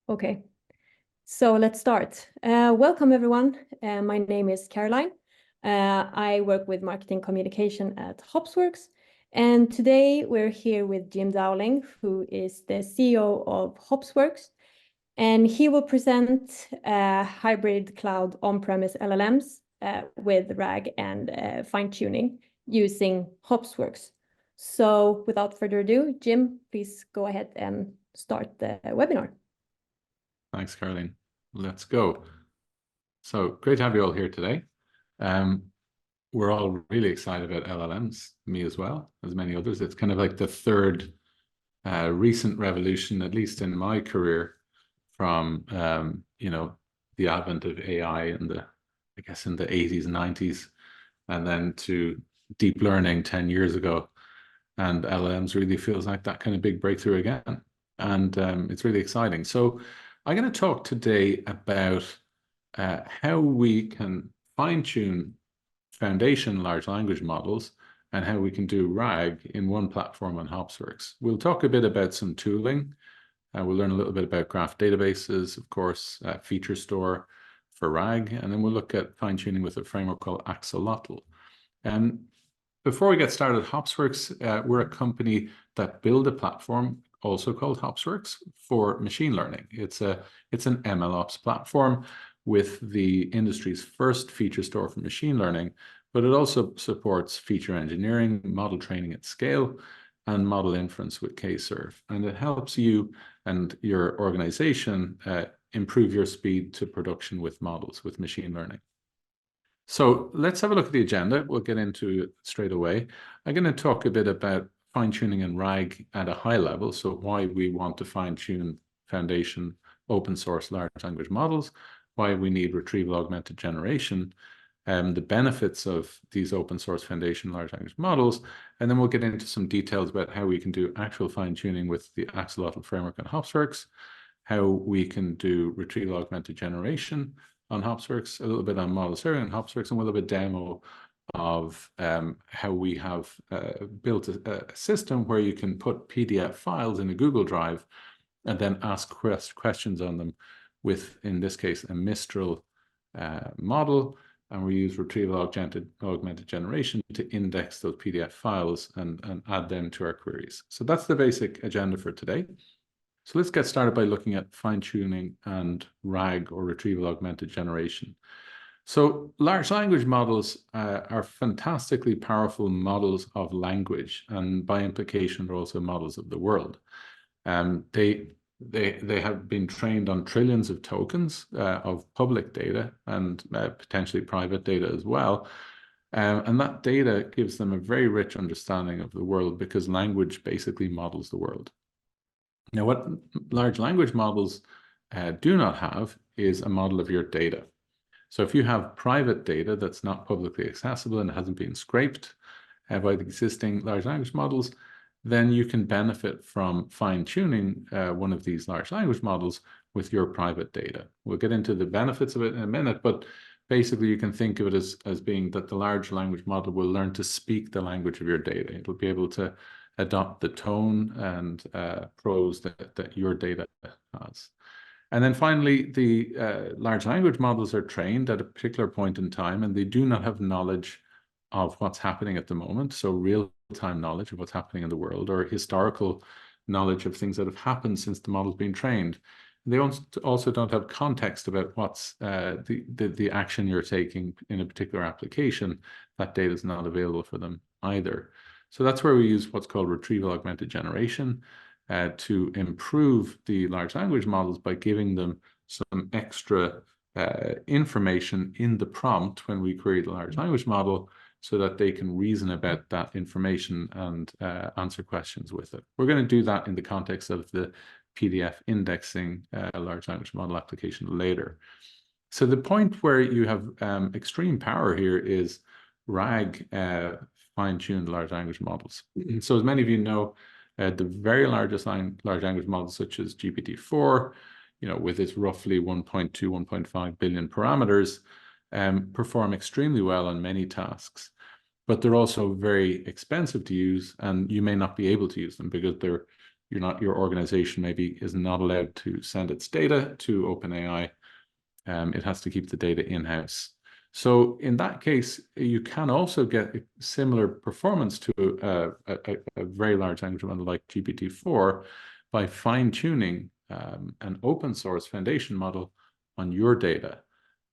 Okay, so let's start. Welcome, everyone. My name is Caroline. I work with marketing communication at Hopsworks. And today we're here with Jim Dowling, who is the CEO of Hopsworks. And he will present hybrid cloud on-premise LLMs with RAG and fine-tuning using Hopsworks. So without further ado, Jim, please go ahead and start the webinar. Thanks, Caroline. Let's go. So great to have you all here today. We're all really excited about LLMs, me as well, as many others. It's kind of like the third recent revolution, at least in my career, from the advent of AI in the 80s and 90s, and then to deep learning 10 years ago. And LLMs really feels like that kind of big breakthrough again. And it's really exciting. So I'm going to talk today about how we can fine-tune foundation large language models and how we can do RAG in one platform on Hopsworks. We'll talk a bit about some tooling. We'll learn a little bit about graph databases, of course, feature store for RAG, and then we'll look at fine-tuning with a framework called Axolotl. Before we get started, Hopsworks, we're a company that build a platform also called Hopsworks for machine learning. It's an MLOps platform with the industry's first feature store for machine learning, but it also supports feature engineering, model training at scale, and model inference with K-serve. And it helps you and your organization improve your speed to production with models, with machine learning. So let's have a look at the agenda. We'll get into it straight away. I'm going to talk a bit about fine-tuning and RAG at a high level, so why we want to fine-tune foundation open source large language models, why we need retrieval augmented generation, the benefits of these open source foundation large language models, and then we'll get into some details about how we can do actual fine-tuning with the Axolotl framework on Hopsworks, how we can do retrieval augmented generation on Hopsworks, a little bit on model theory on Hopsworks, and a little bit demo of how we have built a system where you can put PDF files in a Google Drive and then ask questions on them with, in this case, a Mixtral model. And we use retrieval augmented generation to index those PDF files and add them to our queries. So that's the basic agenda for today. So let's get started by looking at fine-tuning and RAG, or retrieval augmented generation. So large language models are fantastically powerful models of language, and by implication, they're also models of the world. They have been trained on trillions of tokens of public data and potentially private data as well. And that data gives them a very rich understanding of the world, because language basically models the world. Now, what large language models do not have is a model of your data. So if you have private data that's not publicly accessible and hasn't been scraped by the existing large language models, then you can benefit from fine-tuning one of these large language models with your private data. We'll get into the benefits of it in a minute, but basically you can think of it as being that the large language model will learn to speak the language of your data. It'll be able to adopt the tone and prose that your data has. And then finally, the large language models are trained at a particular point in time, and they do not have knowledge of what's happening at the moment. So real-time knowledge of what's happening in the world, or historical knowledge of things that have happened since the model's been trained. They also don't have context about what's the action you're taking in a particular application. That data is not available for them either. So that's where we use what's called retrieval augmented generation to improve the large language models by giving them some extra information in the prompt when we query the large language model, so that they can reason about that information and answer questions with it. We're going to do that in the context of the PDF indexing large language model application later. So the point where you have extreme power here is RAG fine-tuned large language models. So as many of you know, the very largest large language models, such as GPT-4, with its roughly 1.2, 1.5 billion parameters, perform extremely well on many tasks. But they're also very expensive to use, and you may not be able to use them because they're your organization maybe is not allowed to send its data to OpenAI. It has to keep the data in-house. So in that case, you can also get similar performance to a very large language model like GPT-4 by fine-tuning an open source foundation model on your data.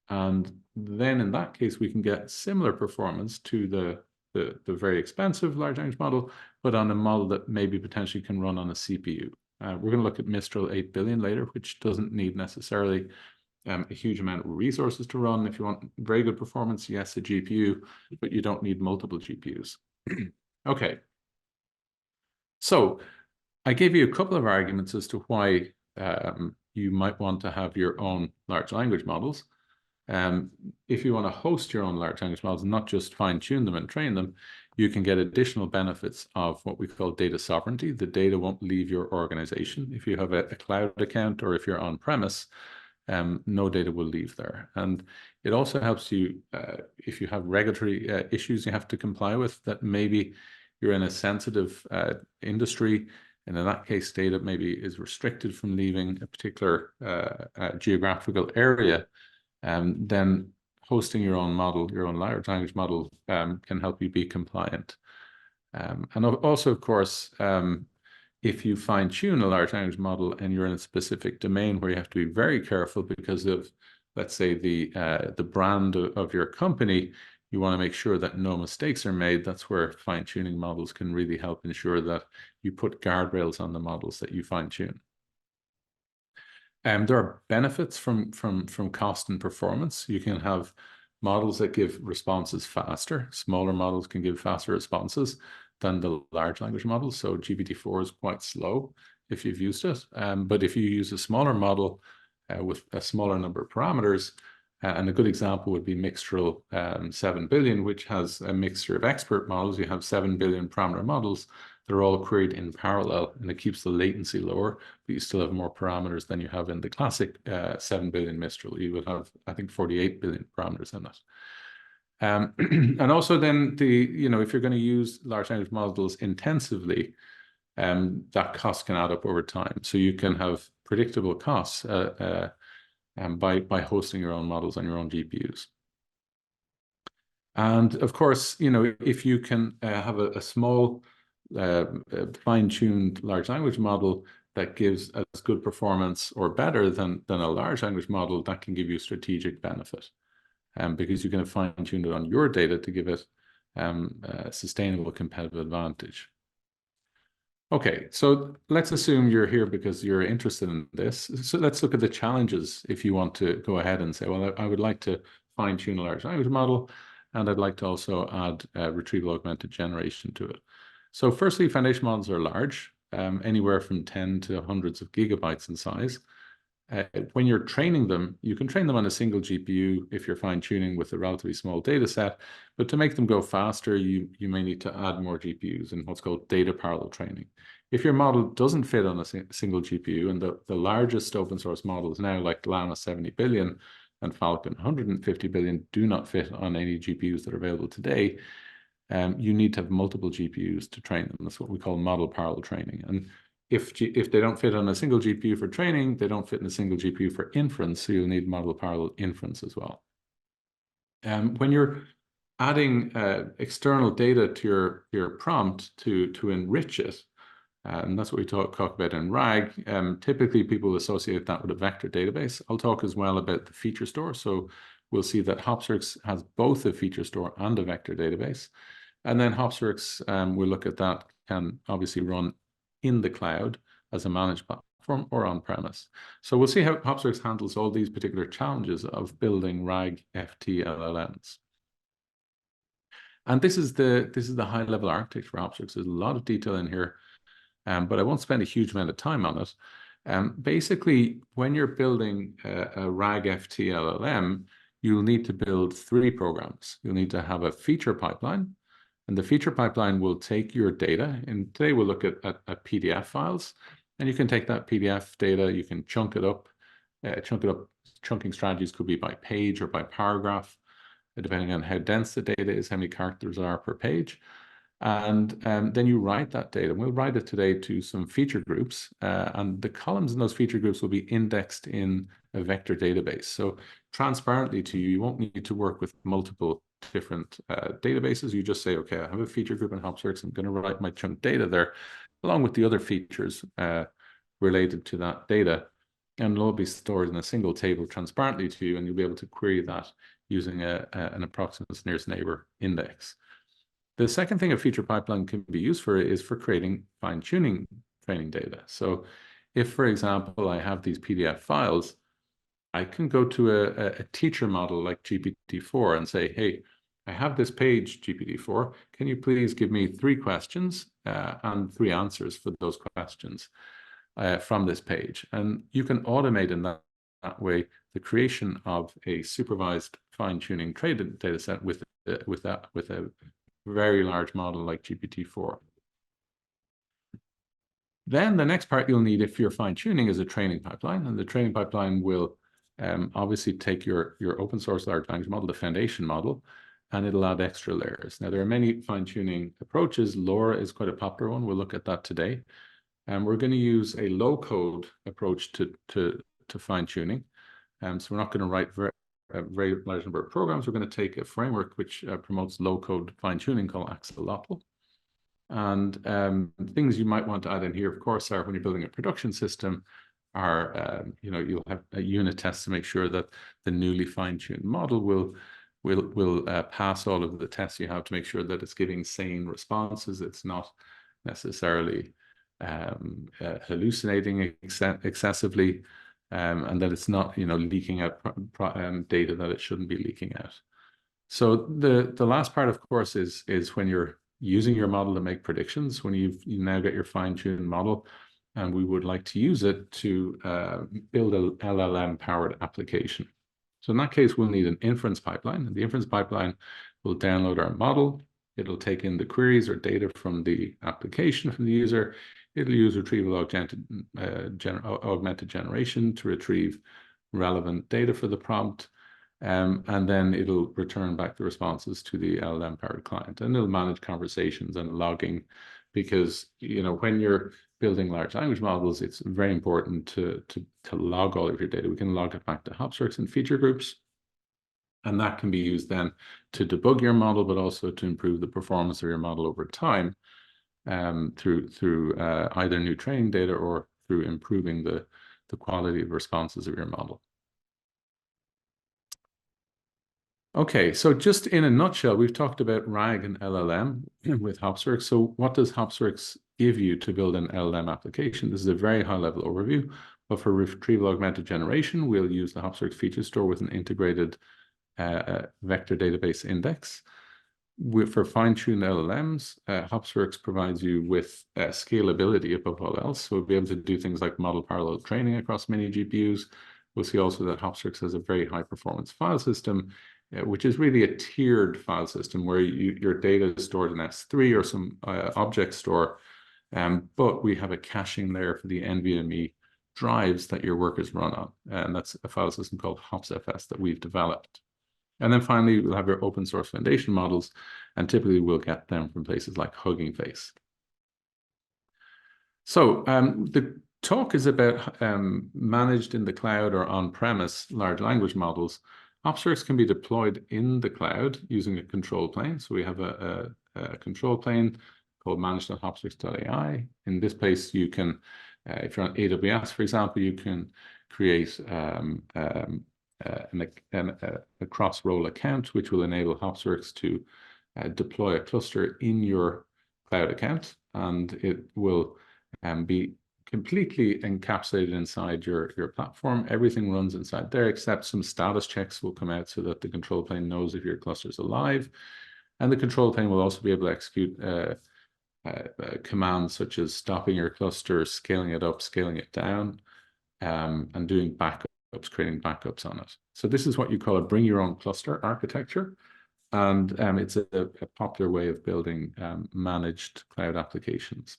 And then in that case, we can get similar performance to the very expensive large language model, but on a model that maybe potentially can run on a CPU. We're going to look at Mixtral 8 billion later, which doesn't need necessarily a huge amount of resources to run. If you want very good performance, yes, a GPU, but you don't need multiple GPUs. Okay. So I gave you a couple of arguments as to why you might want to have your own large language models. If you want to host your own large language models, not just fine-tune them and train them, you can get additional benefits of what we call data sovereignty. The data won't leave your organization. If you have a cloud account or if you're on-premise, no data will leave there. And it also helps you if you have regulatory issues you have to comply with, that maybe you're in a sensitive industry, and in that case, data maybe is restricted from leaving a particular geographical area. Then hosting your own model, your own large language model, can help you be compliant. And also, of course, if you fine-tune a large language model and you're in a specific domain where you have to be very careful because of, let's say, the brand of your company, you want to make sure that no mistakes are made. That's where fine-tuning models can really help ensure that you put guardrails on the models that you fine-tune. There are benefits from cost and performance. You can have models that give responses faster. Smaller models can give faster responses than the large language models. So GPT-4 is quite slow if you've used it. But if you use a smaller model with a smaller number of parameters, and a good example would be Mixtral 7 billion, which has a mixture of expert models. You have 7 billion parameter models. They're all queried in parallel, and it keeps the latency lower, but you still have more parameters than you have in the classic 7 billion Mistral. You would have, I think, 48 billion parameters in it. And also then if you're going to use large language models intensively, that cost can add up over time. So you can have predictable costs by hosting your own models on your own GPUs. And of course, if you can have a small fine-tuned large language model that gives as good performance or better than a large language model, that can give you strategic benefit. Because you can fine-tune it on your data to give it a sustainable competitive advantage. Okay, so let's assume you're here because you're interested in this. So let's look at the challenges if you want to go ahead and say, well, I would like to fine-tune a large language model, and I'd like to also add retrieval augmented generation to it. So firstly, foundation models are large, anywhere from 10 to hundreds of gigabytes in size. When you're training them, you can train them on a single GPU if you're fine-tuning with a relatively small data set, but to make them go faster, you may need to add more GPUs in what's called data parallel training. If your model doesn't fit on a single GPU, and the largest open source models now, like Llama 70 billion and Falcon 150 billion, do not fit on any GPUs that are available today, you need to have multiple GPUs to train them. That's what we call model parallel training. And if they don't fit on a single GPU for training, they don't fit in a single GPU for inference, so you'll need model parallel inference as well. When you're adding external data to your prompt to enrich it, and that's what we talk about in RAG, typically people associate that with a vector database. I'll talk as well about the feature store. So we'll see that Hopsworks has both a feature store and a vector database. And then Hopsworks, we'll look at that, can obviously run in the cloud as a managed platform or on-premise. So we'll see how Hopsworks handles all these particular challenges of building RAG FT LLMs. And this is the high-level architecture for Hopsworks. There's a lot of detail in here, but I won't spend a huge amount of time on it. Basically, when you're building a RAG FT LLM, you'll need to build 3 programs. You'll need to have a feature pipeline, and the feature pipeline will take your data. And today we'll look at PDF files, and you can take that PDF data, you can chunk it up. Chunking strategies could be by page or by paragraph, depending on how dense the data is, how many characters are per page. And then you write that data. We'll write it today to some feature groups, and the columns in those feature groups will be indexed in a vector database. So transparently to you, you won't need to work with multiple different databases. You just say, okay, I have a feature group in Hopsworks. I'm going to write my chunk data there, along with the other features related to that data. And it'll all be stored in a single table transparently to you, and you'll be able to query that using an approximate nearest neighbor index. The second thing a feature pipeline can be used for is for creating fine-tuning training data. So if, for example, I have these PDF files, I can go to a teacher model like GPT-4 and say, hey, I have this page, GPT-4, can you please give me 3 questions and 3 answers for those questions from this page? And you can automate in that way the creation of a supervised fine-tuning training data set with a very large model like GPT-4. Then the next part you'll need if you're fine-tuning is a training pipeline, and the training pipeline will obviously take your open source large language model, the foundation model, and it'll add extra layers. Now, there are many fine-tuning approaches. LoRa is quite a popular one. We'll look at that today. And we're going to use a low-code approach to fine-tuning. So we're not going to write a very large number of programs. We're going to take a framework which promotes low-code fine-tuning called Axolotl. And things you might want to add in here, of course, are when you're building a production system, are you'll have a unit test to make sure that the newly fine-tuned model will pass all of the tests you have to make sure that it's giving sane responses. It's not necessarily hallucinating excessively. And that it's not, leaking out data that it shouldn't be leaking out. So the last part, of course, is when you're using your model to make predictions, when you now get your fine-tuned model, and we would like to use it to build a LLM-powered application. So in that case, we'll need an inference pipeline, and the inference pipeline will download our model. It'll take in the queries or data from the application from the user. It'll use retrieval augmented generation to retrieve relevant data for the prompt. And then it'll return back the responses to the LLM-powered client. And it'll manage conversations and logging because, when you're building large language models, it's very important to log all of your data. We can log it back to Hopsworks and feature groups. And that can be used then to debug your model, but also to improve the performance of your model over time. Through either new training data or through improving the quality of responses of your model. Okay, so just in a nutshell, we've talked about RAG and LLM with Hopsworks. So what does Hopsworks give you to build an LLM application? This is a very high-level overview, but for retrieval augmented generation, we'll use the Hopsworks feature store with an integrated vector database index. For fine-tuned LLMs, Hopsworks provides you with scalability above all else. So we'll be able to do things like model parallel training across many GPUs. We'll see also that Hopsworks has a very high-performance file system, which is really a tiered file system where your data is stored in S3 or some object store, but we have a caching layer for the NVMe drives that your workers run on. And that's a file system called HopsFS that we've developed. And then finally, we'll have your open source foundation models, and typically we'll get them from places like Hugging Face. So the talk is about managed in the cloud or on-premise large language models. Hopsworks can be deployed in the cloud using a control plane. So we have a control plane called managed.hopsworks.ai. In this place, you can, if you're on AWS, for example, you can create a cross-role account, which will enable Hopsworks to deploy a cluster in your cloud account, and it will be completely encapsulated inside your platform. Everything runs inside there, except some status checks will come out so that the control plane knows if your cluster is alive. And the control plane will also be able to execute commands such as stopping your cluster, scaling it up, scaling it down, and doing backups, creating backups on it. So this is what you call a bring your own cluster architecture. And it's a popular way of building managed cloud applications.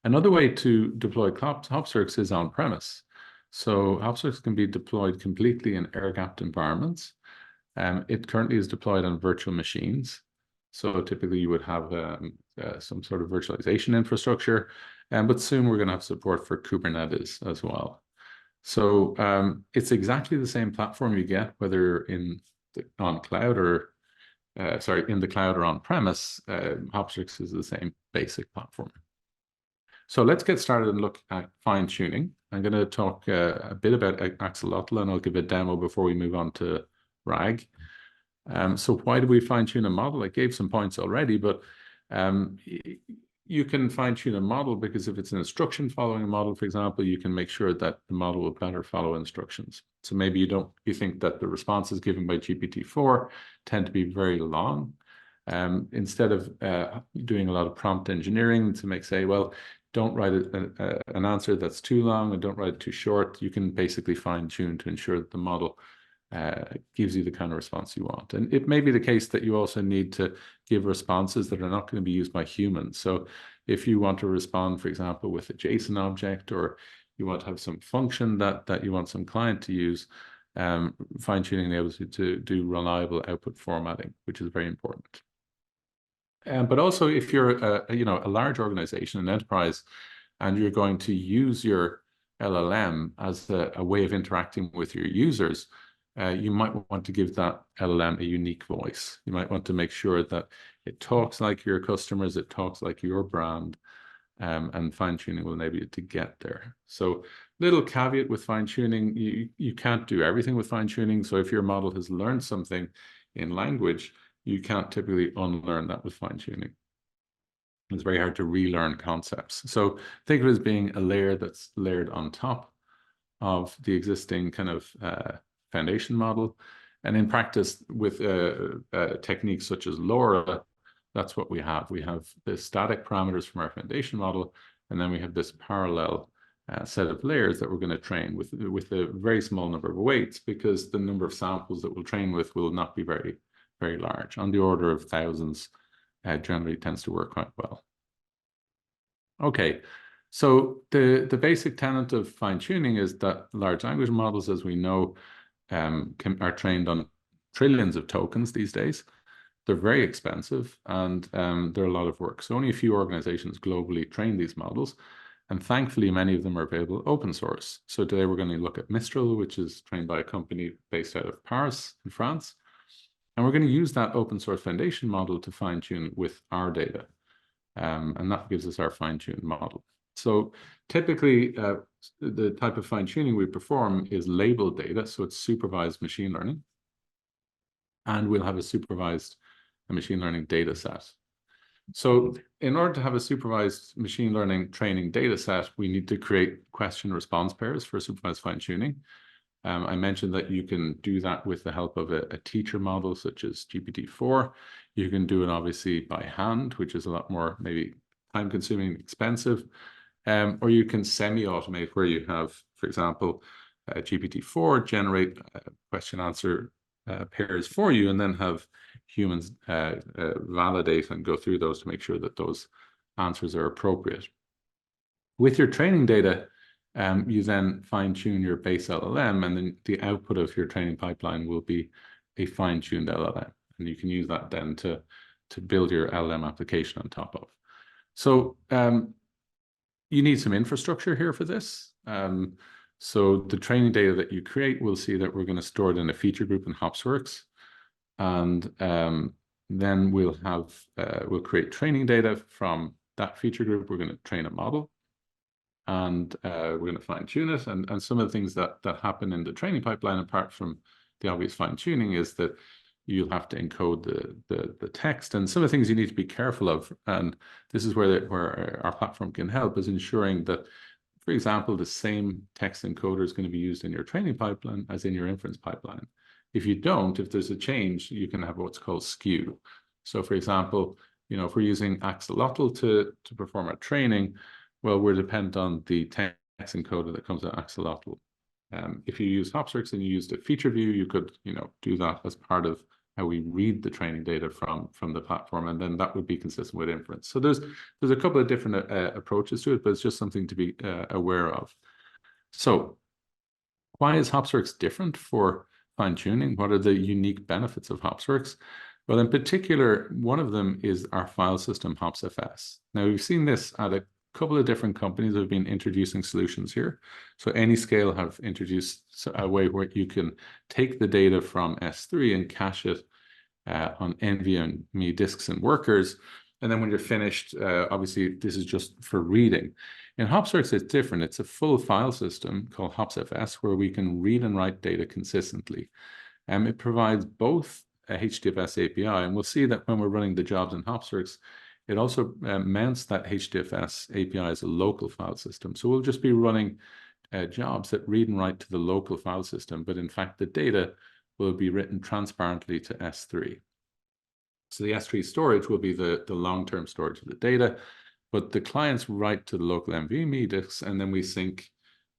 Another way to deploy Hopsworks is on-premise. So Hopsworks can be deployed completely in air-gapped environments. It currently is deployed on virtual machines. So typically you would have some sort of virtualization infrastructure, but soon we're going to have support for Kubernetes as well. So it's exactly the same platform you get, whether on cloud or in the cloud or on premise. Hopsworks is the same basic platform. So let's get started and look at fine tuning. I'm going to talk a bit about Axolotl, and I'll give a demo before we move on to RAG. So why do we fine tune a model? I gave some points already, but you can fine tune a model because if it's an instruction following a model, for example, you can make sure that the model will better follow instructions. So maybe you think that the responses given by GPT-4 tend to be very long. Instead of doing a lot of prompt engineering to say, well, don't write an answer that's too long and don't write it too short, you can basically fine tune to ensure that the model gives you the kind of response you want. And it may be the case that you also need to give responses that are not going to be used by humans. So if you want to respond, for example, with a JSON object, or you want to have some function that you want some client to use, fine-tuning enables you to do reliable output formatting, which is very important. But also if you're a large organization, an enterprise, and you're going to use your LLM as a way of interacting with your users, you might want to give that LLM a unique voice. You might want to make sure that it talks like your customers, it talks like your brand, and fine-tuning will enable you to get there. So little caveat with fine-tuning, you can't do everything with fine-tuning. So if your model has learned something in language, you can't typically unlearn that with fine-tuning. It's very hard to relearn concepts. So think of it as being a layer that's layered on top of the existing kind of foundation model. And in practice, with techniques such as LoRa, that's what we have. We have the static parameters from our foundation model, and then we have this parallel set of layers that we're going to train with a very small number of weights, because the number of samples that we'll train with will not be very, very large. On the order of thousands generally tends to work quite well. Okay, so the basic tenet of fine-tuning is that large language models, as we know, are trained on trillions of tokens these days. They're very expensive, and they're a lot of work. So only a few organizations globally train these models, and thankfully many of them are available open source. So today we're going to look at Mixtral, which is trained by a company based out of Paris in France. And we're going to use that open source foundation model to fine-tune with our data. And that gives us our fine-tuned model. So typically, the type of fine-tuning we perform is labeled data. So it's supervised machine learning. And we'll have a supervised machine learning data set. So in order to have a supervised machine learning training data set, we need to create question response pairs for supervised fine-tuning. I mentioned that you can do that with the help of a teacher model such as GPT-4. You can do it obviously by hand, which is a lot more maybe time-consuming and expensive. Or you can semi-automate, where you have, for example, GPT-4 generate question-answer pairs for you, and then have humans validate and go through those to make sure that those answers are appropriate. With your training data, you then fine-tune your base LLM, and then the output of your training pipeline will be a fine-tuned LLM. And you can use that then to build your LLM application on top of. So you need some infrastructure here for this. So the training data that you create, we'll see that we're going to store it in a feature group in Hopsworks. And then we'll create training data from that feature group. We're going to train a model. And we're going to fine-tune it. And some of the things that happen in the training pipeline, apart from the obvious fine-tuning, is that you'll have to encode the text. And some of the things you need to be careful of, and this is where our platform can help, is ensuring that, for example, the same text encoder is going to be used in your training pipeline as in your inference pipeline. If you don't, if there's a change, you can have what's called skew. So for example, if we're using Axolotl to perform our training, well, we're dependent on the text encoder that comes out of Axolotl. If you use Hopsworks and you used a feature view, you could, do that as part of how we read the training data from the platform, and then that would be consistent with inference. So there's a couple of different approaches to it, but it's just something to be aware of. So why is Hopsworks different for fine-tuning? What are the unique benefits of Hopsworks? Well, in particular, one of them is our file system, HopsFS. Now, we've seen this at a couple of different companies that have been introducing solutions here. So Anyscale have introduced a way where you can take the data from S3 and cache it on NVMe disks and workers. And then when you're finished, obviously, this is just for reading. In Hopsworks, it's different. It's a full file system called HopsFS, where we can read and write data consistently. It provides both a HDFS API, and we'll see that when we're running the jobs in Hopsworks, it also mounts that HDFS API as a local file system. So we'll just be running jobs that read and write to the local file system, but in fact, the data will be written transparently to S3. So the S3 storage will be the long-term storage of the data, but the clients write to the local NVMe disks, and then we sync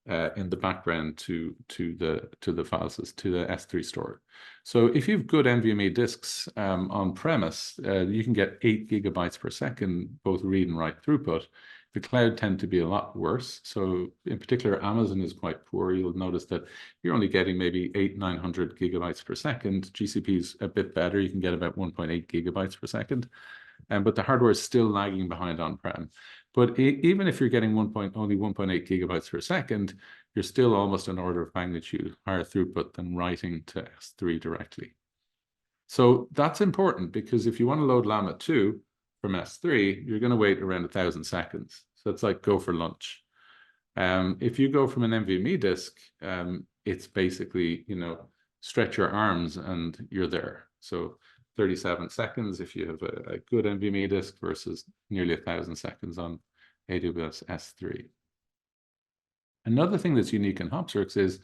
in the background to the files, to the S3 store. So if you've good NVMe disks on premise, you can get 8 gigabytes per second, both read and write throughput. The cloud tend to be a lot worse. So in particular, Amazon is quite poor. You'll notice that you're only getting maybe 900 gigabytes per second. GCP is a bit better. You can get about 1.8 gigabytes per second. But the hardware is still lagging behind on-prem. But even if you're getting only 1.8 gigabytes per second, you're still almost an order of magnitude higher throughput than writing to S3 directly. So that's important, because if you want to load Llama 2 from S3, you're going to wait around 1,000 seconds. So it's like go for lunch. If you go from an NVMe disk, it's basically, stretch your arms and you're there. So 37 seconds if you have a good NVMe disk versus nearly 1,000 seconds on AWS S3. Another thing that's unique in Hopsworks is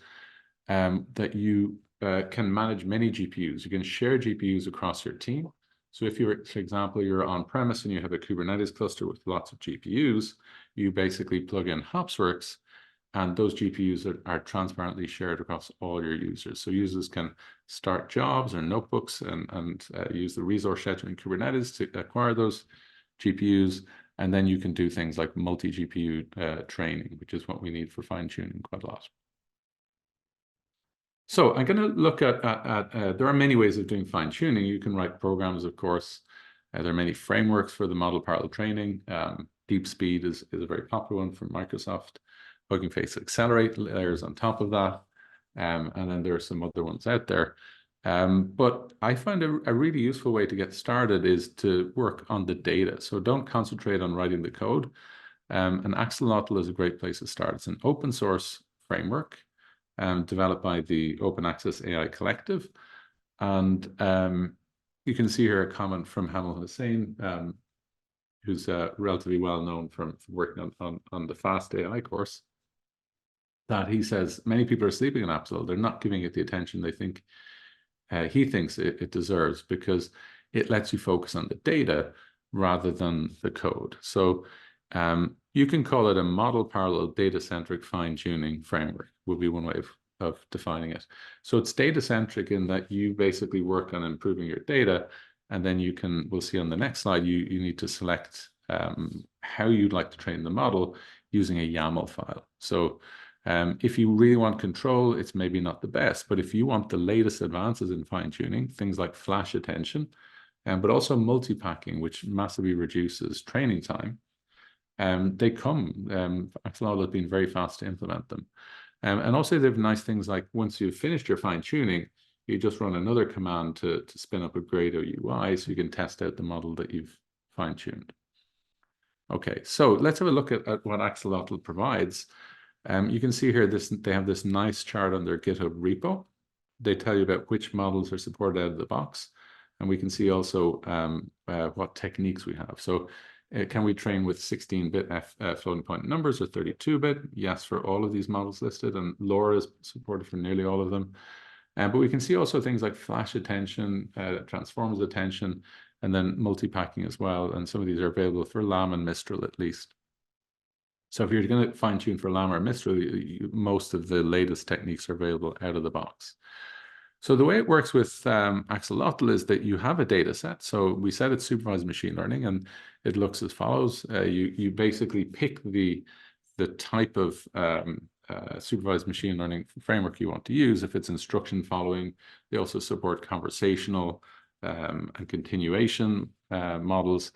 that you can manage many GPUs. You can share GPUs across your team. So if you're, for example, you're on premise and you have a Kubernetes cluster with lots of GPUs, you basically plug in Hopsworks, and those GPUs are transparently shared across all your users. So users can start jobs or notebooks and use the resource scheduling Kubernetes to acquire those GPUs. And then you can do things like multi-GPU training, which is what we need for fine-tuning quite a lot. So I'm going to look at there are many ways of doing fine-tuning. You can write programs, of course. There are many frameworks for the model parallel training. DeepSpeed is a very popular one from Microsoft. Hugging Face Accelerate layers on top of that. And then there are some other ones out there. But I find a really useful way to get started is to work on the data. So don't concentrate on writing the code. And Axolotl is a great place to start. It's an open source framework developed by the Open Access AI Collective. And you can see here a comment from Hamel Hussain, who's relatively well known from working on the Fast AI course, that he says many people are sleeping on Axolotl. They're not giving it the attention they think he thinks it deserves, because it lets you focus on the data rather than the code. So you can call it a model parallel data-centric fine-tuning framework, would be one way of defining it. So it's data-centric in that you basically work on improving your data, and then we'll see on the next slide, you need to select how you'd like to train the model using a YAML file. So if you really want control, it's maybe not the best, but if you want the latest advances in fine-tuning, things like flash attention, but also multi-packing, which massively reduces training time, they come. Axolotl has been very fast to implement them. And also they have nice things like once you've finished your fine-tuning, you just run another command to spin up a Grado UI so you can test out the model that you've fine-tuned. Okay, so let's have a look at what Axolotl provides. You can see here they have this nice chart on their GitHub repo. They tell you about which models are supported out of the box. And we can see also what techniques we have. So can we train with 16-bit floating point numbers or 32-bit? Yes, for all of these models listed. And LoRa is supported for nearly all of them. But we can see also things like flash attention, transformers attention, and then multi-packing as well. And some of these are available for Llama and Mixtral at least. So if you're going to fine-tune for Llama or Mixtral, most of the latest techniques are available out of the box. So the way it works with Axolotl is that you have a data set. So we said it's supervised machine learning, and it looks as follows. You basically pick the type of supervised machine learning framework you want to use. If it's instruction following, they also support conversational and continuation models.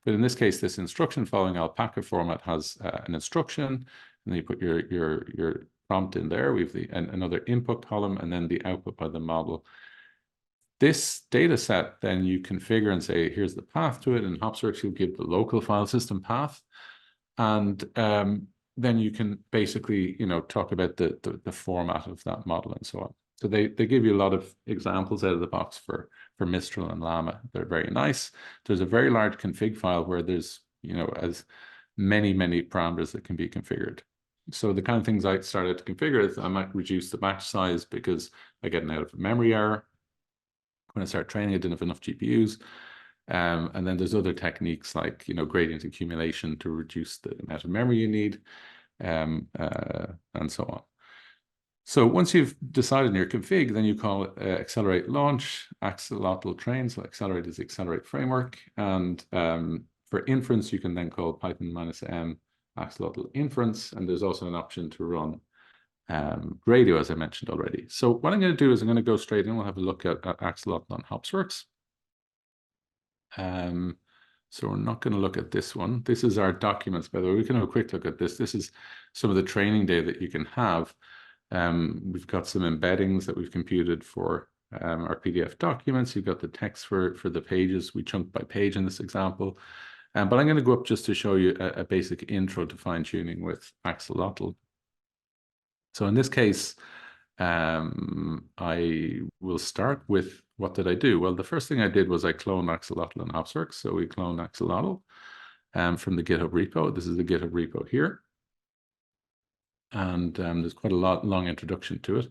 But in this case, this instruction following alpaca format has an instruction, and then you put your prompt in there. We have another input column, and then the output by the model. This data set, then you configure and say, here's the path to it. In Hopsworks, you'll give the local file system path. And then you can basically, talk about the format of that model and so on. So they give you a lot of examples out of the box for Mistral and Llama. They're very nice. There's a very large config file where there's, as many parameters that can be configured. So the kind of things I started to configure is I might reduce the batch size because I get an out of memory error. When I start training, I didn't have enough GPUs. And then there's other techniques like, gradient accumulation to reduce the amount of memory you need, and so on. So once you've decided in your config, then you call it accelerate launch, Axolotl train. So accelerate is the accelerate framework. And for inference, you can then call Python -m Axolotl inference. And there's also an option to run radio, as I mentioned already. So what I'm going to do is I'm going to go straight in. We'll have a look at Axolotl on Hopsworks. So we're not going to look at this one. This is our documents, by the way. We can have a quick look at this. This is some of the training data that you can have. We've got some embeddings that we've computed for our PDF documents. You've got the text for the pages. We chunk by page in this example. But I'm going to go up just to show you a basic intro to fine-tuning with Axolotl. So in this case, I will start with what did I do? Well, the first thing I did was I cloned Axolotl in Hopsworks. So we cloned Axolotl from the GitHub repo. This is the GitHub repo here. And there's quite a long introduction to it.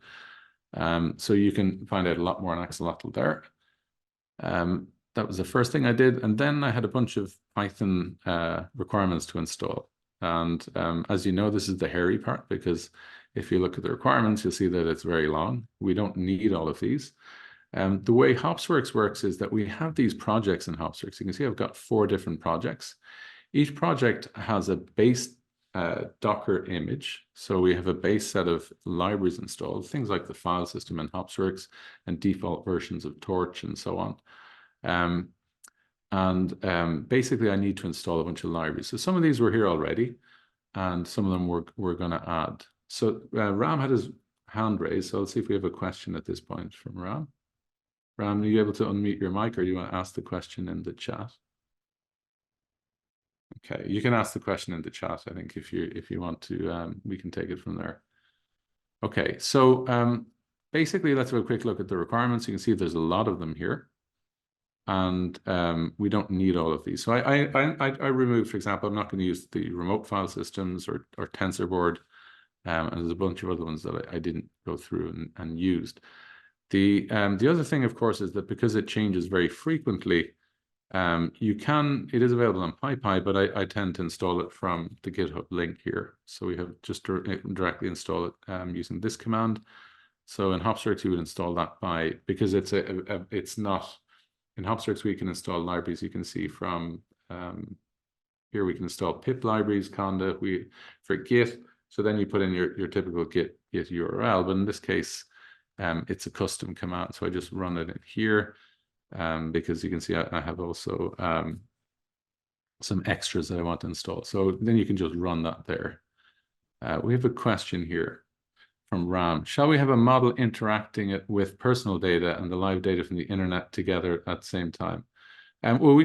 So you can find out a lot more on Axolotl there. That was the first thing I did. And then I had a bunch of Python requirements to install. And as you know, this is the hairy part, because if you look at the requirements, you'll see that it's very long. We don't need all of these. The way Hopsworks works is that we have these projects in Hopsworks. You can see I've got 4 different projects. Each project has a base Docker image. So we have a base set of libraries installed, things like the file system in Hopsworks and default versions of Torch and so on. Basically, I need to install a bunch of libraries. So some of these were here already, and some of them we're going to add. So Ram had his hand raised. So let's see if we have a question at this point from Ram. Ram, are you able to unmute your mic, or do you want to ask the question in the chat? Okay, you can ask the question in the chat. I think if you want to, we can take it from there. Okay, so basically, let's have a quick look at the requirements. You can see there's a lot of them here. And we don't need all of these. So I removed, for example, I'm not going to use the remote file systems or TensorBoard. And there's a bunch of other ones that I didn't go through and used. The other thing, of course, is that because it changes very frequently, it is available on PyPy, but I tend to install it from the GitHub link here. So we have just directly install it using this command. So in Hopsworks, you would install that because it's not. In Hopsworks, we can install libraries. You can see from here, we can install pip libraries, conda, for Git. So then you put in your typical Git URL. But in this case, it's a custom command. So I just run it in here because you can see I have also some extras that I want to install. So then you can just run that there. We have a question here from Ram. Shall we have a model interacting it with personal data and the live data from the internet together at the same time? Well,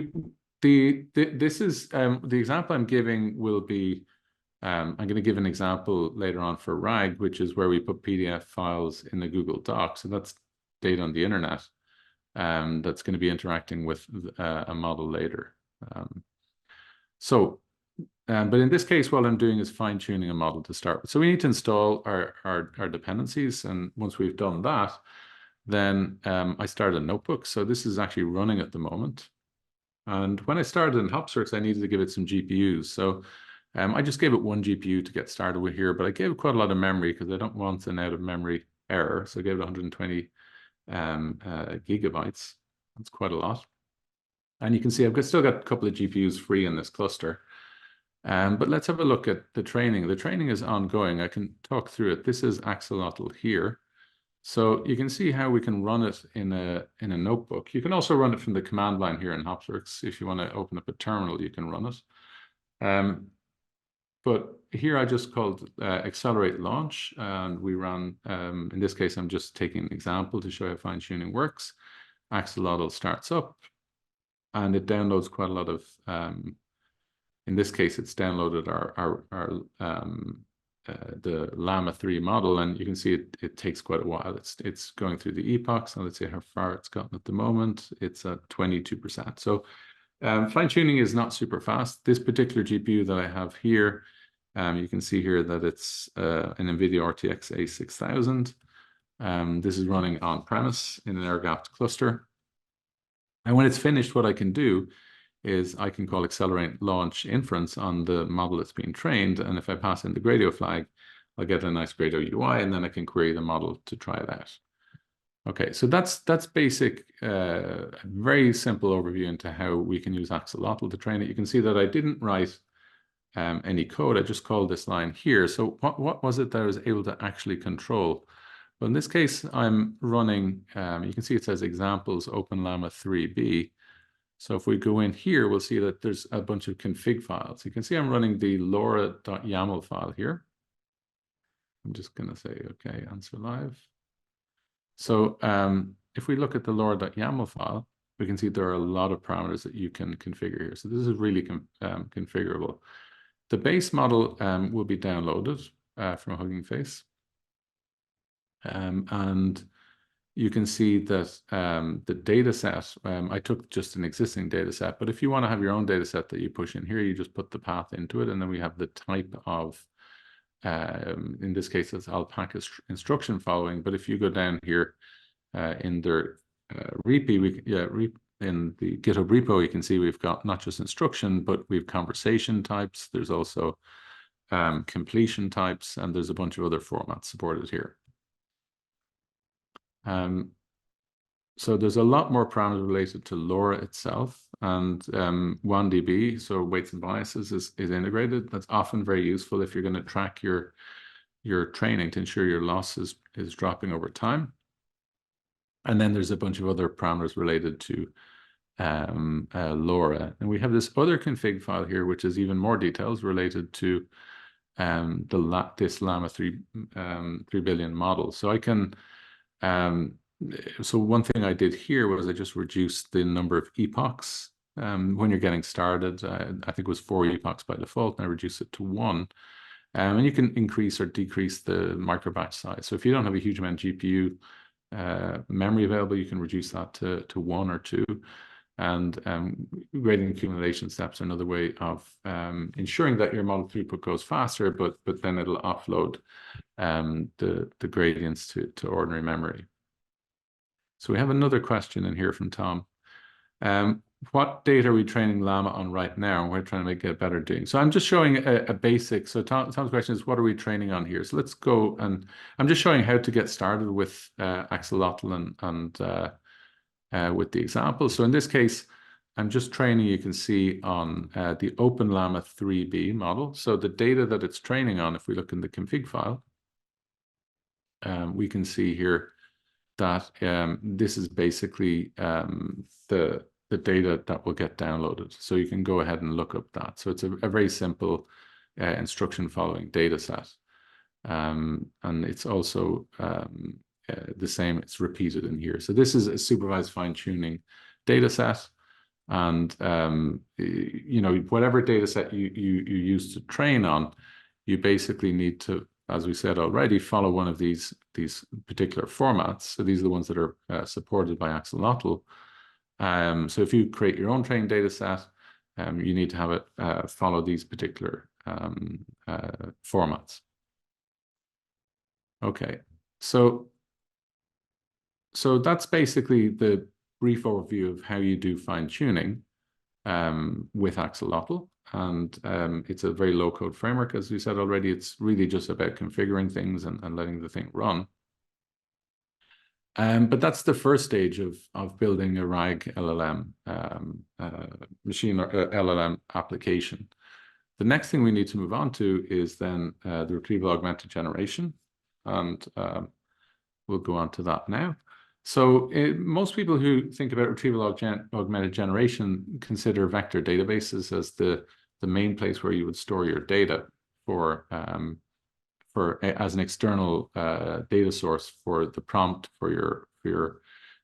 this is the example I'm giving will be. I'm going to give an example later on for RAG, which is where we put PDF files in the Google Docs, and that's data on the internet. That's going to be interacting with a model later. But in this case, what I'm doing is fine-tuning a model to start with. So we need to install our dependencies. And once we've done that, then I started a notebook. So this is actually running at the moment. And when I started in Hopsworks, I needed to give it some GPUs. So I just gave it 1 GPU to get started with here, but I gave it quite a lot of memory because I don't want an out of memory error. So I gave it 120 gigabytes. That's quite a lot. And you can see I've still got a couple of GPUs free in this cluster. But let's have a look at the training. The training is ongoing. I can talk through it. This is Axolotl here. So you can see how we can run it in a notebook. You can also run it from the command line here in Hopsworks. If you want to open up a terminal, you can run it. But here I just called accelerate launch, and we ran, in this case, I'm just taking an example to show how fine-tuning works. Axolotl starts up, and it downloads quite a lot of, in this case, it's downloaded the Llama 3 model, and you can see it takes quite a while. It's going through the epochs, and let's see how far it's gotten at the moment. It's at 22%. So fine-tuning is not super fast. This particular GPU that I have here, you can see here that it's an NVIDIA RTX A6000. This is running on-premise in an air-gapped cluster. And when it's finished, what I can do is I can call accelerate launch inference on the model that's being trained. And if I pass in the Grado flag, I'll get a nice Grado UI, and then I can query the model to try it out. Okay, so that's basic, very simple overview into how we can use Axolotl to train it. You can see that I didn't write any code. I just called this line here. So what was it that I was able to actually control? Well, in this case, I'm running, you can see it says examples open llama 3b. So if we go in here, we'll see that there's a bunch of config files. You can see I'm running the LoRa.yaml file here. I'm just going to say, okay, answer live. So if we look at the LoRa.yaml file, we can see there are a lot of parameters that you can configure here. So this is really configurable. The base model will be downloaded from Hugging Face. And you can see that the data set, I took just an existing data set, but if you want to have your own data set that you push in here, you just put the path into it, and then we have the type of, in this case, it's alpaca instruction following. But if you go down here in their repo, in the GitHub repo, you can see we've got not just instruction, but we've conversation types. There's also completion types, and there's a bunch of other formats supported here. So there's a lot more parameters related to LoRa itself, and 1DB, so weights and biases, is integrated. That's often very useful if you're going to track your training to ensure your loss is dropping over time. And then there's a bunch of other parameters related to LoRa. And we have this other config file here, which is even more details related to this Llama 3 billion model. So I can, so one thing I did here was I just reduced the number of epochs when you're getting started. I think it was 4 epochs by default, and I reduced it to 1. And you can increase or decrease the microbatch size. So if you don't have a huge amount of GPU memory available, you can reduce that to 1 or 2. And gradient accumulation steps are another way of ensuring that your model throughput goes faster, but then it'll offload the gradients to ordinary memory. So we have another question in here from Tom. What data are we training Llama on right now? We're trying to make it better doing. So I'm just showing a basic. So Tom's question is, what are we training on here? So let's go, and I'm just showing how to get started with Axolotl and with the example. So in this case, I'm just training, you can see, on the Open Llama 3B model. So the data that it's training on, if we look in the config file, we can see here that this is basically the data that will get downloaded. So you can go ahead and look up that. So it's a very simple instruction following data set. And it's also the same, it's repeated in here. So this is a supervised fine-tuning data set. And you know, whatever data set you use to train on, you basically need to, as we said already, follow one of these particular formats. So these are the ones that are supported by Axolotl. So if you create your own training data set, you need to have it follow these particular formats. Okay, so that's basically the brief overview of how you do fine-tuning with Axolotl. And it's a very low-code framework, as we said already. It's really just about configuring things and letting the thing run. But that's the first stage of building a RAG LLM machine or LLM application. The next thing we need to move on to is then the retrieval augmented generation. And we'll go on to that now. So most people who think about retrieval augmented generation consider vector databases as the main place where you would store your data as an external data source for the prompt for your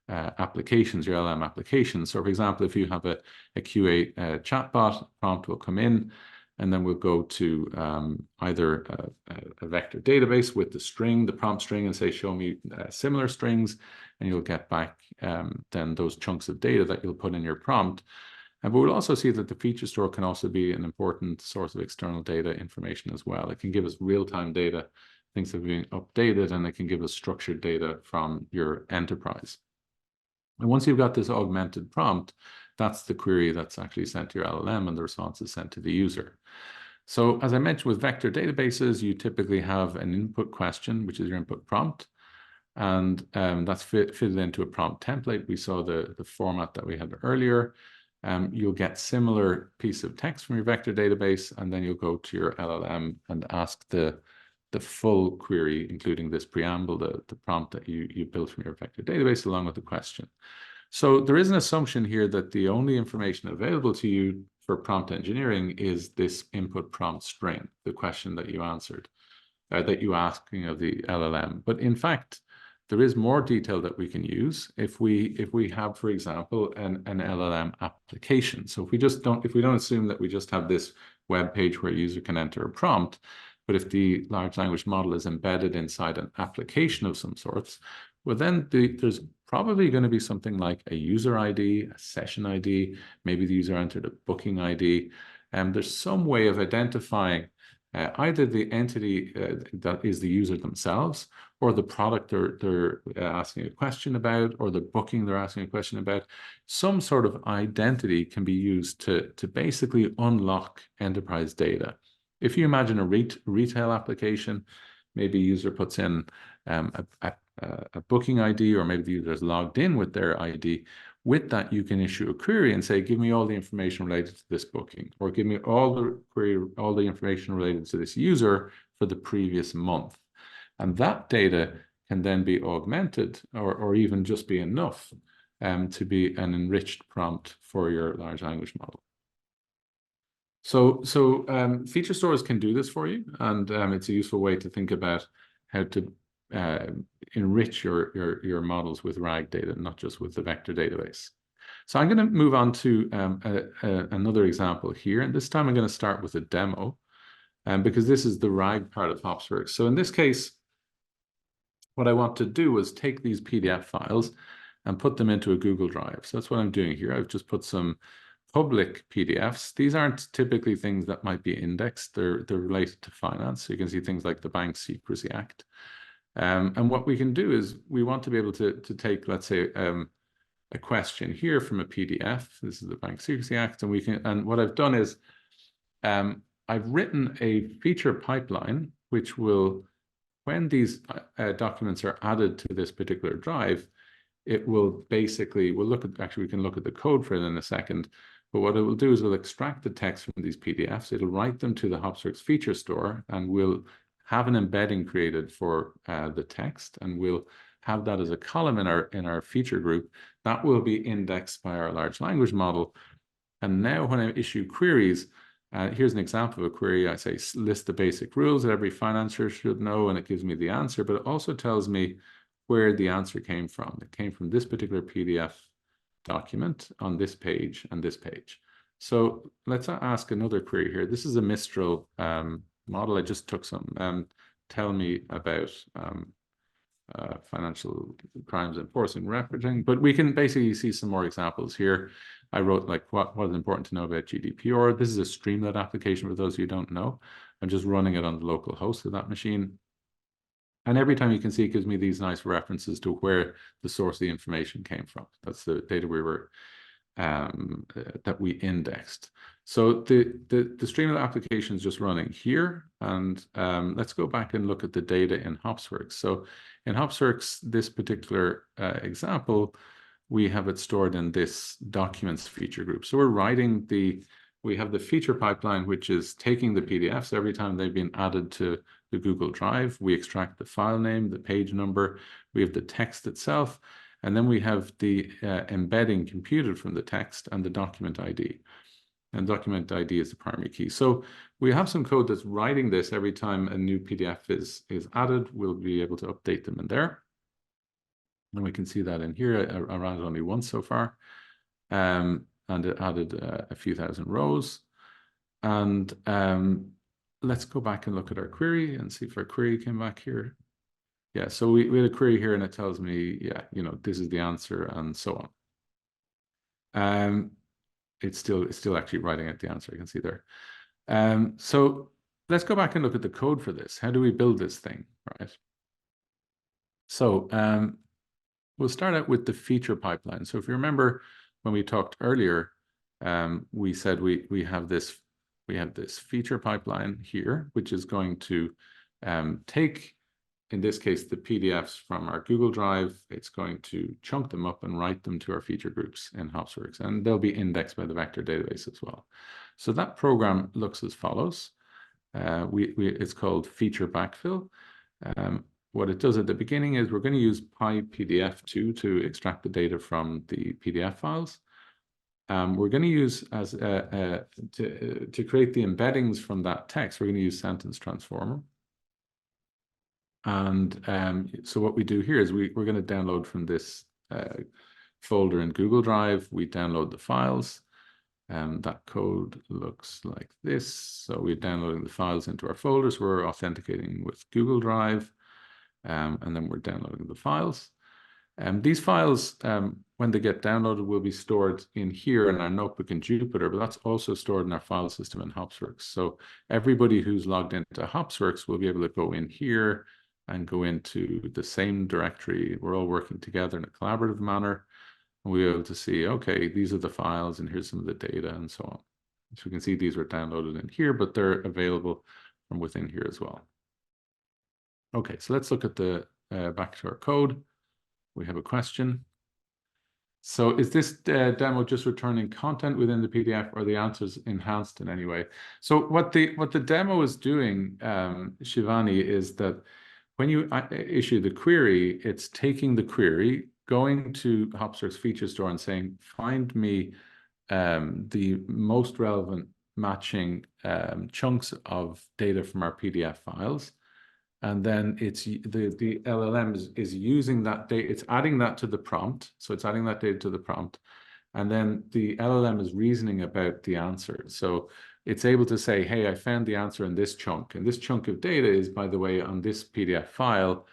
applications, your LLM applications. So for example, if you have a QA chatbot, prompt will come in, and then we'll go to either a vector database with the prompt string, and say, show me similar strings, and you'll get back then those chunks of data that you'll put in your prompt. But we'll also see that the feature store can also be an important source of external data information as well. It can give us real-time data, things that are being updated, and it can give us structured data from your enterprise. And once you've got this augmented prompt, that's the query that's actually sent to your LLM, and the response is sent to the user. So as I mentioned, with vector databases, you typically have an input question, which is your input prompt, and that's fitted into a prompt template. We saw the format that we had earlier. You'll get similar piece of text from your vector database, and then you'll go to your LLM and ask the full query, including this preamble, the prompt that you built from your vector database, along with the question. So there is an assumption here that the only information available to you for prompt engineering is this input prompt string, the question that you answered, that you asked of the LLM. But in fact, there is more detail that we can use if we have, for example, an LLM application. So if we don't assume that we just have this web page where a user can enter a prompt, but if the large language model is embedded inside an application of some sorts, well, then there's probably going to be something like a user ID, a session ID, maybe the user entered a booking ID, and there's some way of identifying either the entity that is the user themselves, or the product they're asking a question about, or the booking they're asking a question about. Some sort of identity can be used to basically unlock enterprise data. If you imagine a retail application, maybe a user puts in a booking ID, or maybe the user is logged in with their ID. With that, you can issue a query and say, give me all the information related to this booking, or give me all the information related to this user for the previous month. And that data can then be augmented, or even just be enough to be an enriched prompt for your large language model. So feature stores can do this for you, and it's a useful way to think about how to enrich your models with RAG data, not just with the vector database. So I'm going to move on to another example here, and this time I'm going to start with a demo, because this is the RAG part of Hopsworks. So in this case, what I want to do is take these PDF files and put them into a Google Drive. So that's what I'm doing here. I've just put some public PDFs. These aren't typically things that might be indexed. They're related to finance. So you can see things like the Bank Secrecy Act. And what we can do is we want to be able to take, let's say, a question here from a PDF. This is the Bank Secrecy Act, and what I've done is I've written a feature pipeline which will, when these documents are added to this particular drive, it will basically, we can look at the code for it in a second, but what it will do is it'll extract the text from these PDFs, it'll write them to the Hopsworks feature store, and we'll have an embedding created for the text, and we'll have that as a column in our feature group that will be indexed by our large language model. And now when I issue queries, here's an example of a query. I say, list the basic rules that every financer should know, and it gives me the answer, but it also tells me where the answer came from. It came from this particular PDF document on this page and this page. So let's ask another query here. This is a Mixtral model. I just took some. Tell me about financial crimes enforcing reporting, but we can basically see some more examples here. I wrote like what is important to know about GDPR. This is a Streamlit application for those of you who don't know. I'm just running it on the local host of that machine. And every time you can see, it gives me these nice references to where the source of the information came from. That's the data we were that we indexed. So the Streamlit application is just running here, and let's go back and look at the data in Hopsworks. So in Hopsworks, this particular example, we have it stored in this documents feature group. So we have the feature pipeline, which is taking the PDFs every time they've been added to the Google Drive, we extract the file name, the page number, we have the text itself, and then we have the embedding computed from the text and the document ID. And document ID is the primary key. So we have some code that's writing this every time a new PDF is added. We'll be able to update them in there. And we can see that in here. I ran it only once so far. And it added a few thousand rows. And let's go back and look at our query and see if our query came back here. Yeah, so we had a query here and it tells me, yeah, you know, this is the answer and so on. It's still actually writing out the answer, I can see there. So let's go back and look at the code for this. How do we build this thing, right? So we'll start out with the feature pipeline. So if you remember when we talked earlier, we said we have this feature pipeline here, which is going to take, in this case, the PDFs from our Google Drive. It's going to chunk them up and write them to our feature groups in Hopsworks, and they'll be indexed by the vector database as well. So that program looks as follows. It's called feature backfill. What it does at the beginning is we're going to use PyPDF2 to extract the data from the PDF files. We're going to use as to create the embeddings from that text. We're going to use sentence transformer. And so what we do here is we're going to download from this folder in Google Drive. We download the files. That code looks like this. So we're downloading the files into our folders. We're authenticating with Google Drive. And then we're downloading the files. These files, when they get downloaded, will be stored in here in our notebook in Jupyter, but that's also stored in our file system in Hopsworks. So everybody who's logged into Hopsworks will be able to go in here and go into the same directory. We're all working together in a collaborative manner. And we'll be able to see, okay, these are the files and here's some of the data and so on. So we can see these were downloaded in here, but they're available from within here as well. Okay, so let's look at the back to our code. We have a question. So is this demo just returning content within the PDF, or the answers enhanced in any way? So what the demo is doing, Shivani, is that when you issue the query, it's taking the query, going to Hopsworks feature store and saying, find me the most relevant matching chunks of data from our PDF files. And then it's the LLM is using that data, it's adding that to the prompt. So it's adding that data to the prompt. And then the LLM is reasoning about the answer. So it's able to say, hey, I found the answer in this chunk. And this chunk of data is, by the way, on this PDF file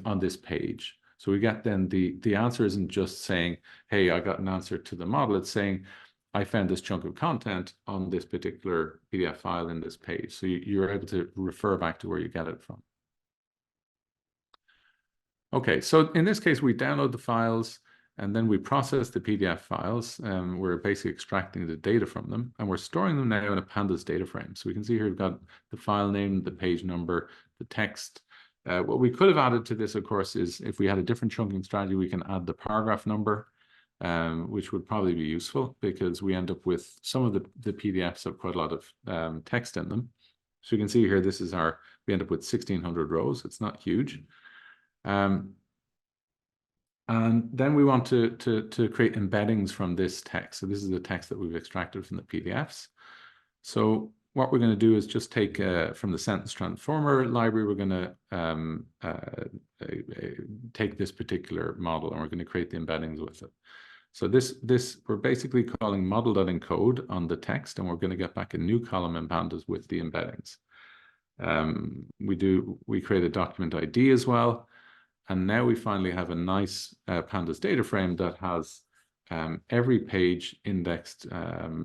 on this page. So we get then the answer isn't just saying, hey, I got an answer to the model. It's saying, I found this chunk of content on this particular PDF file in this page. So you're able to refer back to where you get it from. Okay, so in this case, we download the files and then we process the PDF files. We're basically extracting the data from them and we're storing them now in a pandas data frame. So we can see here we've got the file name, the page number, the text. What we could have added to this, of course, is if we had a different chunking strategy, we can add the paragraph number, which would probably be useful because we end up with some of the PDFs have quite a lot of text in them. So you can see here, this is we end up with 1,600 rows. It's not huge. And then we want to create embeddings from this text. So this is the text that we've extracted from the PDFs. So what we're going to do is just take from the sentence transformer library, we're going to take this particular model and we're going to create the embeddings with it. So this we're basically calling model.encode on the text, and we're going to get back a new column in pandas with the embeddings. We create a document ID as well. And now we finally have a nice pandas data frame that has every page indexed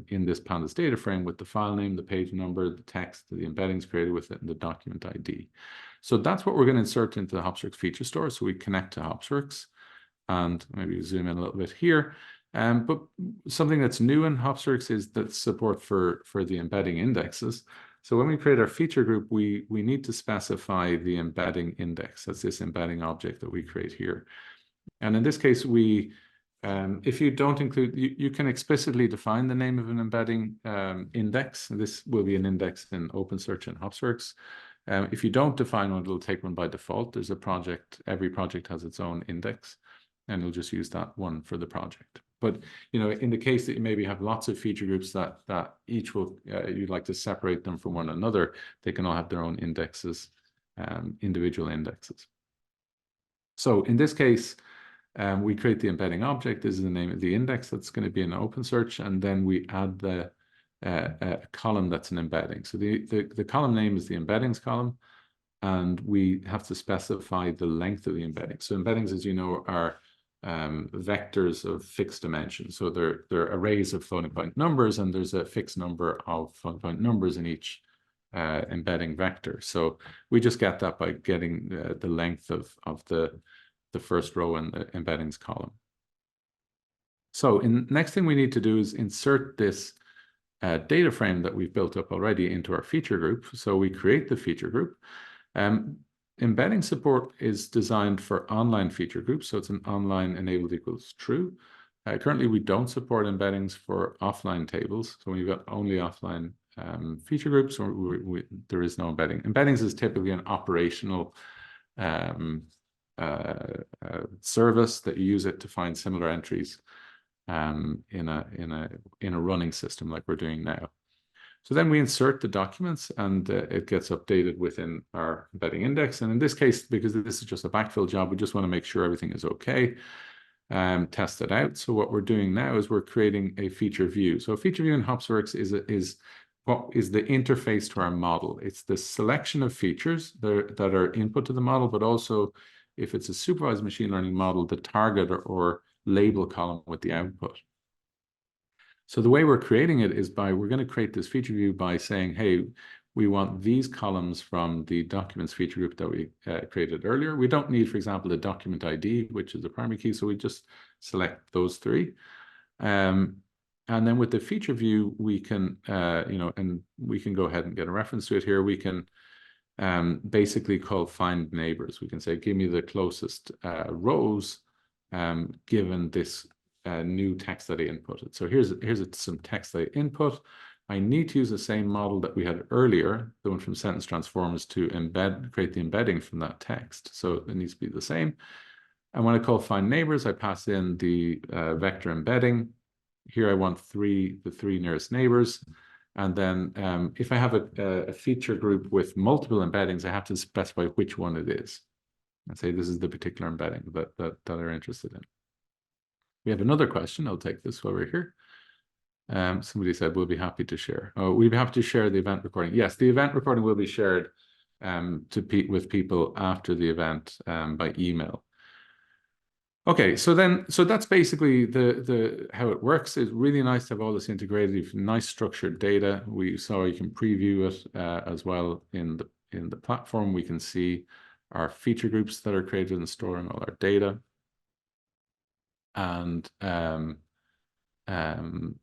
in this pandas data frame with the file name, the page number, the text, the embeddings created with it, and the document ID. So that's what we're going to insert into the Hopsworks feature store. So we connect to Hopsworks, and maybe zoom in a little bit here. But something that's new in Hopsworks is that support for the embedding indexes. So when we create our feature group, we need to specify the embedding index. That's this embedding object that we create here. And in this case, if you don't include, you can explicitly define the name of an embedding index. This will be an index in OpenSearch and Hopsworks. If you don't define one, it'll take one by default. There's a project, every project has its own index, and you'll just use that one for the project. But in the case that you maybe have lots of feature groups that each will you'd like to separate them from one another, they can all have their own indexes, individual indexes. So in this case, we create the embedding object. This is the name of the index that's going to be an OpenSearch, and then we add the column that's an embedding. So the column name is the embeddings column, and we have to specify the length of the embedding. So embeddings, as you know, are vectors of fixed dimensions. So they're arrays of floating point numbers, and there's a fixed number of floating point numbers in each embedding vector. So we just get that by getting the length of the first row in the embeddings column. So next thing we need to do is insert this data frame that we've built up already into our feature group. So we create the feature group. Embedding support is designed for online feature groups, so it's an online enabled equals true. Currently, we don't support embeddings for offline tables, so we've got only offline feature groups, or there is no embedding. Embeddings is typically an operational service that you use it to find similar entries in a running system like we're doing now. So then we insert the documents, and it gets updated within our embedding index. And in this case, because this is just a backfill job, we just want to make sure everything is okay, test it out. So what we're doing now is we're creating a feature view. So a feature view in Hopsworks is what is the interface to our model. It's the selection of features that are input to the model, but also, if it's a supervised machine learning model, the target or label column with the output. So the way we're creating it is we're going to create this feature view by saying, hey, we want these columns from the documents feature group that we created earlier. We don't need, for example, the document ID, which is the primary key. So we just select those three. And then with the feature view, we can, and we can go ahead and get a reference to it here. We can basically call find neighbors. We can say, give me the closest rows given this new text that I inputted. So here's some text that I input. I need to use the same model that we had earlier, the one from sentence transformers, to create the embedding from that text. So it needs to be the same. And when I call find neighbors, I pass in the vector embedding. Here I want the three nearest neighbors. And then if I have a feature group with multiple embeddings, I have to specify which one it is. And say this is the particular embedding that they're interested in. We have another question. I'll take this while we're here. Somebody said, we'll be happy to share. Oh, we'll be happy to share the event recording. Yes, the event recording will be shared with people after the event by email. Okay, so that's basically the how it works. It's really nice to have all this integrated, nice structured data. We saw you can preview it as well in the platform. We can see our feature groups that are created and storing all our data. And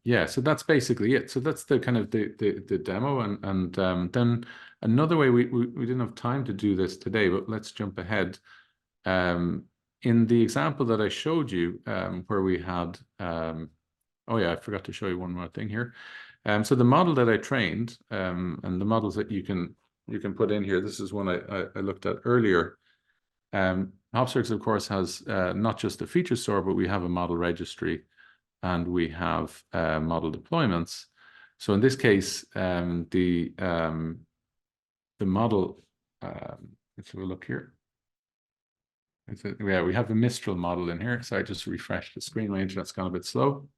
yeah, so that's basically it. So that's the kind of the demo, and then another way we didn't have time to do this today, but let's jump ahead. In the example that I showed you, where we had oh yeah, I forgot to show you one more thing here. So the model that I trained, and the models that you can put in here. This is one I looked at earlier. Hopsworks, of course, has not just a feature store, but we have a model registry, and we have model deployments. So in this case, the model, let's have a look here. Yeah, we have a Mixtral model in here. So I just refreshed the screen. My internet's gone a bit slow.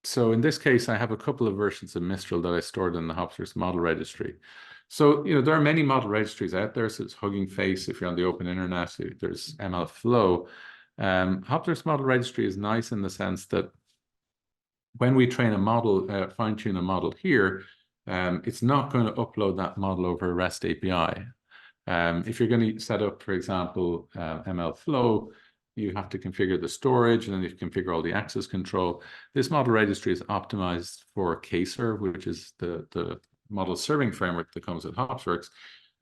So in this case, I have a couple of versions of Mixtral that I stored in the Hopsworks model registry. So, there are many model registries out there. So it's Hugging Face if you're on the open internet. There's MLflow. Hopsworks model registry is nice in the sense that when we train a model, fine-tune a model here, it's not going to upload that model over a REST API. If you're going to set up, for example, MLflow, you have to configure the storage, and then you configure all the access control. This model registry is optimized for K-serve, which is the model serving framework that comes with Hopsworks.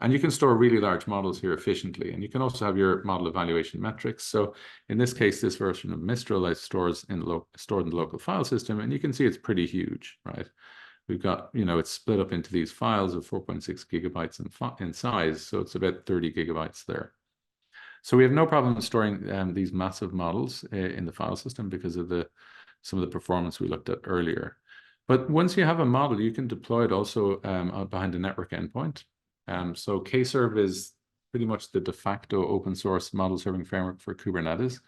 And you can store really large models here efficiently. And you can also have your model evaluation metrics. So in this case, this version of Mixtral is stored in the local file system. And you can see it's pretty huge, right? we've got, it's split up into these files of 4.6 gigabytes in size. So it's about 30 gigabytes there. So we have no problem storing these massive models in the file system because of some of the performance we looked at earlier. But once you have a model, you can deploy it also behind a network endpoint. So Kserve is pretty much the de facto open source model serving framework for Kubernetes.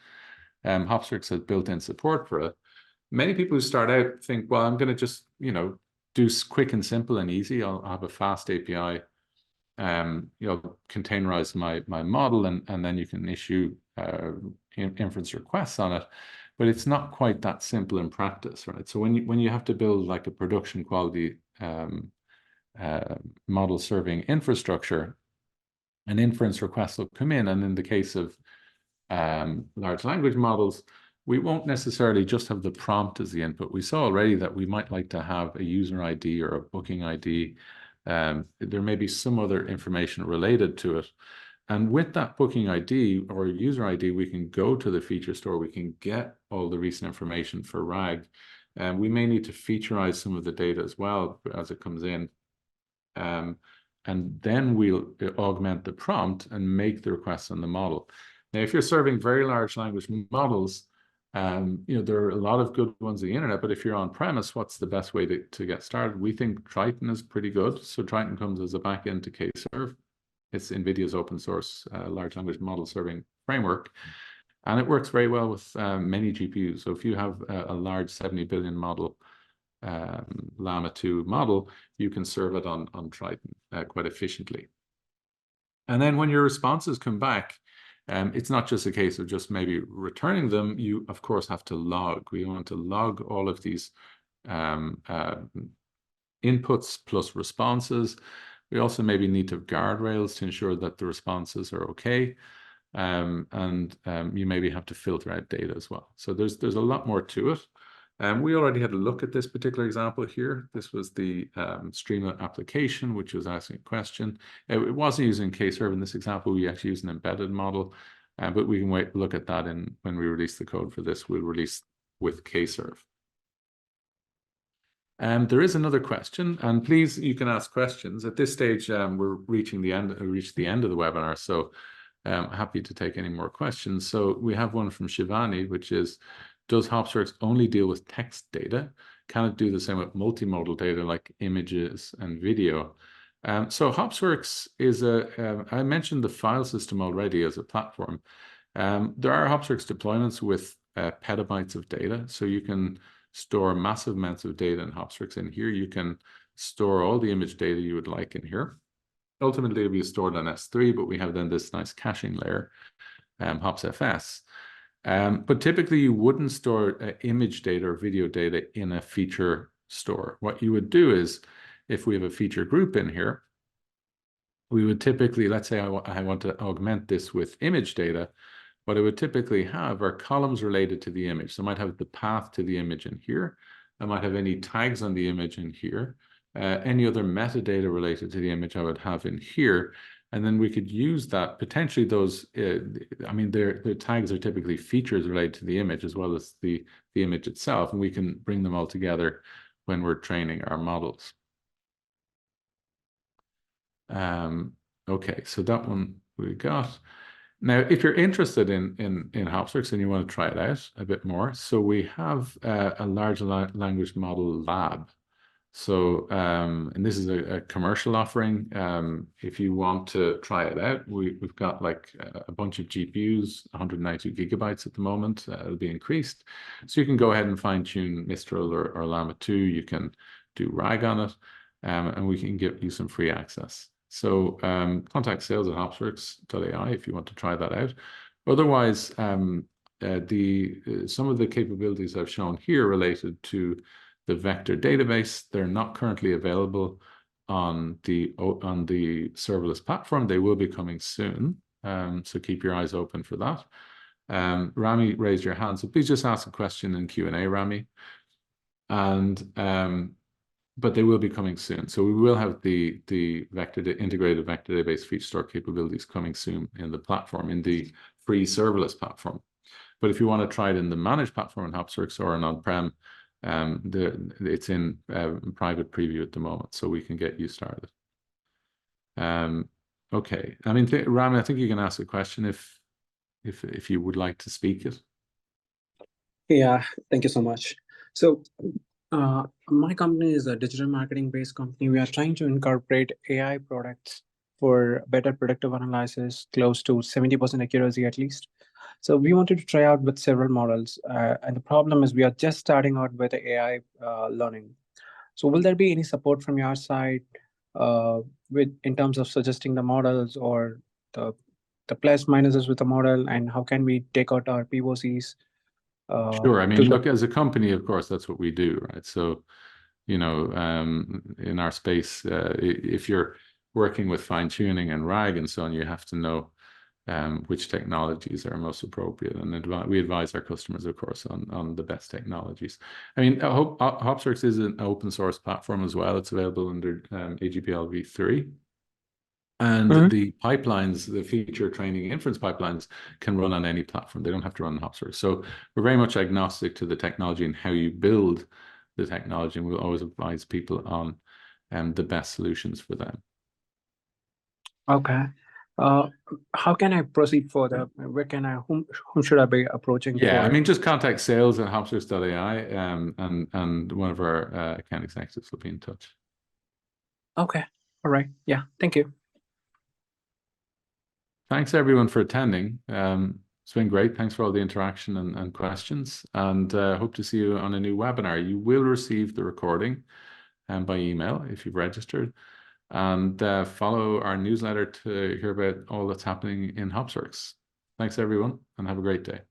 Hopsworks has built-in support for it. Many people who start out think, well, I'm going to just, do quick and simple and easy. I'll have a fast API, containerize my model, and then you can issue inference requests on it. But it's not quite that simple in practice, right? So when you have to build like a production quality model serving infrastructure, an inference request will come in, and in the case of large language models, we won't necessarily just have the prompt as the input. We saw already that we might like to have a user ID or a booking ID. There may be some other information related to it. And with that booking ID or user ID, we can go to the feature store. We can get all the recent information for RAG. And we may need to featureize some of the data as well as it comes in. And then we'll augment the prompt and make the requests on the model. Now, if you're serving very large language models, there are a lot of good ones on the internet, but if you're on premise, what's the best way to get started? We think Triton is pretty good. So Triton comes as a backend to Kserve. It's NVIDIA's open source large language model serving framework. And it works very well with many GPUs. So if you have a large 70 billion model, Llama 2 model, you can serve it on Triton quite efficiently. And then when your responses come back, it's not just a case of just maybe returning them. You, of course, have to log. We want to log all of these inputs plus responses. We also maybe need to have guardrails to ensure that the responses are okay. And you maybe have to filter out data as well. So there's a lot more to it. We already had a look at this particular example here. This was the Streamlit application, which was asking a question. It wasn't using Kserve in this example. We actually used an embedded model, but we can look at that when we release the code for this. We'll release with Kserve. There is another question, and please, you can ask questions. At this stage, we're reaching the end. We reached the end of the webinar, so happy to take any more questions. So we have one from Shivani, which is, does Hopsworks only deal with text data? Can it do the same with multimodal data like images and video? So Hopsworks is I mentioned the file system already as a platform. There are Hopsworks deployments with petabytes of data. So you can store massive amounts of data in Hopsworks in here. You can store all the image data you would like in here. Ultimately, it'll be stored on S3, but we have then this nice caching layer, HopsFS. But typically you wouldn't store image data or video data in a feature store. What you would do is, if we have a feature group in here, we would typically, let's say I want to augment this with image data, what I would typically have are columns related to the image. So I might have the path to the image in here. I might have any tags on the image in here. Any other metadata related to the image I would have in here. And then we could use that, potentially those, their tags are typically features related to the image as well as the image itself, and we can bring them all together when we're training our models. Okay, so that one we got. Now, if you're interested in Hopsworks and you want to try it out a bit more, so we have a large language model lab. So, and this is a commercial offering. If you want to try it out, we've got like a bunch of GPUs, 192 gigabytes at the moment. It'll be increased. So you can go ahead and fine tune Mixtral or Llama 2. You can do RAG on it, and we can give you some free access. So contact sales at hopsworks.ai if you want to try that out. Otherwise, some of the capabilities I've shown here related to the vector database, they're not currently available on the serverless platform. They will be coming soon, so keep your eyes open for that. Rami raised your hand, so please just ask a question in Q&A, Rami. And but they will be coming soon. So we will have the integrated vector database feature store capabilities coming soon in the platform, in the free serverless platform. But if you want to try it in the managed platform in Hopsworks or an on-prem, It's in private preview at the moment, so we can get you started. Okay, I mean, Rami, I think you can ask a question if you would like to speak it. Yeah, thank you so much. So my company is a digital marketing based company. We are trying to incorporate AI products for better predictive analysis, close to 70% accuracy at least. So we wanted to try out with several models. And the problem is we are just starting out with the AI learning. So will there be any support from your side in terms of suggesting the models or the plus minuses with the model, and how can we take out our POCs? Sure. I mean, look, as a company, of course, that's what we do, right? So, you know, in our space, if you're working with fine tuning and RAG and so on, you have to know which technologies are most appropriate, and we advise our customers, of course, on the best technologies. I mean, Hopsworks is an open source platform as well. It's available under AGPL v3. And the pipelines, the feature training inference pipelines can run on any platform. They don't have to run on Hopsworks. So we're very much agnostic to the technology and how you build the technology. And we'll always advise people on the best solutions for them. Okay. How can I proceed further? Where can whom should I be approaching? Yeah, I mean, just contact sales at hopsworks.ai, and one of our account executives will be in touch. Okay. All right. Yeah. Thank you. Thanks everyone for attending. It's been great. Thanks for all the interaction and questions, and hope to see you on a new webinar. You will receive the recording by email if you've registered, and follow our newsletter to hear about all that's happening in Hopsworks. Thanks everyone, and have a great day.